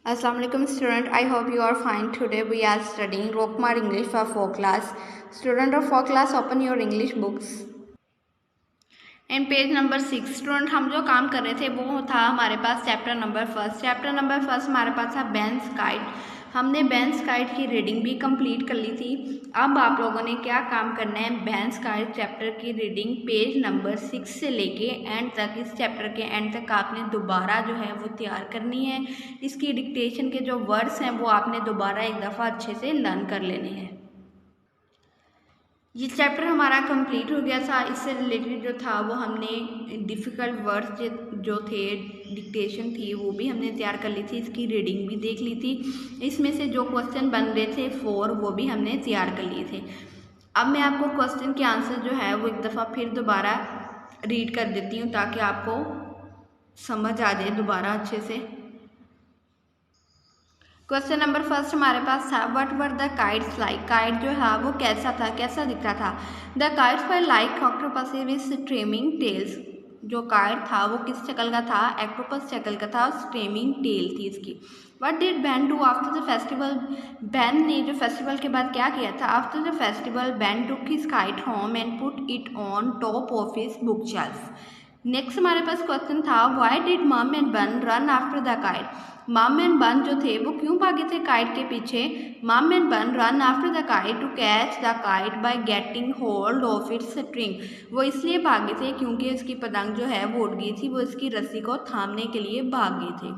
Assalamualaikum student, I hope you are fine. Today we are studying Rockmar English for 4 class. Student of 4 class, open your English books. And page number 6 student हम जो काम कर रहे थे वो था हमारे पास चैप्टर नंबर फर्स्ट हमारे पास था बेन्स काइट। हमने बेन्स काइट की रीडिंग भी कंप्लीट कर ली थी। अब आप लोगों ने क्या काम करना है, बेन्स काइट चैप्टर की रीडिंग पेज नंबर 6 से लेके एंड तक, इस चैप्टर के एंड तक आपने दोबारा जो है वो तैयार करनी है। इसकी डिक्टेशन के जो वर्ड्स हैं वो आपने दोबारा एक दफ़ा अच्छे से लर्न कर लेने हैं। ये चैप्टर हमारा कंप्लीट हो गया था। इससे रिलेटेड जो था वो हमने डिफ़िकल्ट वर्ड्स जो थे, डिक्टेशन थी, वो भी हमने तैयार कर ली थी। इसकी रीडिंग भी देख ली थी। इसमें से जो क्वेश्चन बन रहे थे 4 वो भी हमने तैयार कर लिए थे। अब मैं आपको क्वेश्चन के आंसर जो है वो एक दफ़ा फिर दोबारा रीड कर देती हूँ ताकि आपको समझ आ जाए दोबारा अच्छे से। क्वेश्चन नंबर फर्स्ट हमारे पास था, what were the kites like. Kite जो है वो कैसा था, कैसा दिखता था। The kites were like octopus with streaming tails. जो काइट था वो किस शक्ल का था, ऑक्टोपस शक्ल का था, स्ट्रीमिंग टेल थी इसकी। What did Ben do after the festival. Ben ने जो फेस्टिवल के बाद क्या किया था, after the festival Ben took his kite home and put it on top of his book shelf. Next हमारे पास क्वेश्चन था, व्हाई डिड मम and Ben run after the kite. मम एंड बन जो थे वो क्यों भागे थे काइट के पीछे। Mum and Ben run after the kite to catch the kite by getting hold of its string. वो इसलिए भागे थे क्योंकि उसकी पतंग जो है वो उड़ गई थी, वो इसकी रस्सी को थामने के लिए भाग गए थे।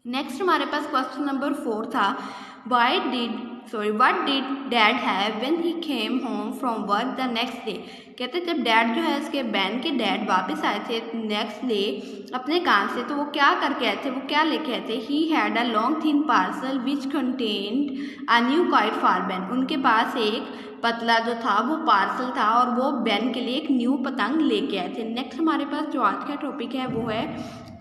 नेक्स्ट हमारे पास क्वेश्चन नंबर 4 था, what did dad have when he came home from work the next day। कहते जब डैड जो है इसके बैन के डैड वापस आए थे नेक्स्ट डे अपने काम से, तो वो क्या करके आए थे, वो क्या लेके आए थे। He had a long thin parcel which contained a new kite for Ben. उनके पास एक पतला जो था वो पार्सल था और वो बेन के लिए एक न्यू पतंग लेके आए थे। नेक्स्ट हमारे पास जो आज का टॉपिक है वो है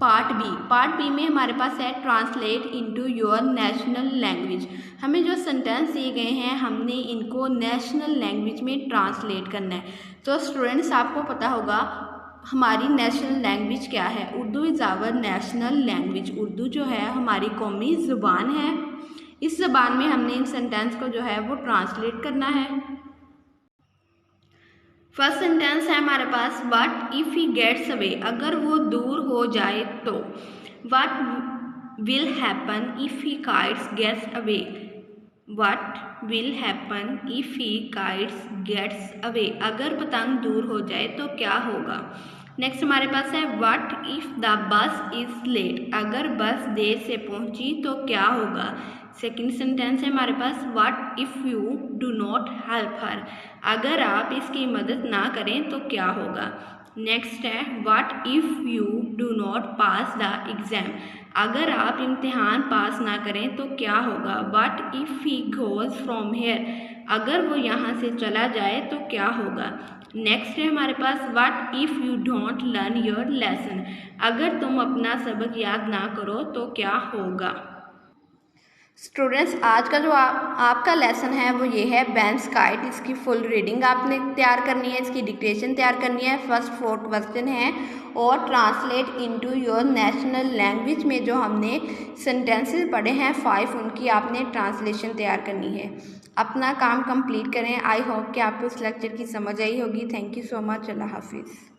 पार्ट बी। पार्ट बी में हमारे पास है translate into your national language. हमें जो सेंटेंस दिए गए हैं हमने इनको नेशनल लैंग्वेज में ट्रांसलेट करना है। तो स्टूडेंट्स आपको पता होगा हमारी नेशनल लैंग्वेज क्या है। Urdu is our national language. Urdu जो है हमारी कौमी ज़ुबान है। इस ज़बान में हमने इन सेंटेंस को जो है वो ट्रांसलेट करना है। फर्स्ट सेंटेंस है हमारे पास, what if he gets away. अगर वो दूर हो जाए तो। What will happen if he kites gets away. What will happen if he kites gets away. अगर पतंग दूर हो जाए तो क्या होगा। नेक्स्ट हमारे पास है, what if the bus is late. अगर बस देर से पहुंची तो क्या होगा। सेकेंड सेंटेंस है हमारे पास, what if you do not help her. अगर आप इसकी मदद ना करें तो क्या होगा। नेक्स्ट है, what if you do not pass the exam. अगर आप इम्तिहान पास ना करें तो क्या होगा। What if he goes from here. अगर वो यहाँ से चला जाए तो क्या होगा। नेक्स्ट है हमारे पास, what if you don't learn your lesson. अगर तुम अपना सबक याद ना करो तो क्या होगा। स्टूडेंट्स आज का जो आपका लेसन है वो ये है बेन्स काइट। इसकी फुल रीडिंग आपने तैयार करनी है, इसकी डिक्टेशन तैयार करनी है। फर्स्ट 4 क्वेश्चन हैं और translate into your national language में जो हमने सेंटेंसेस पढ़े हैं 5, उनकी आपने ट्रांसलेशन तैयार करनी है। अपना काम कंप्लीट करें। आई होप कि आपको इस लेक्चर की समझ आई होगी। Thank you so much. अल्लाह हाफिज़।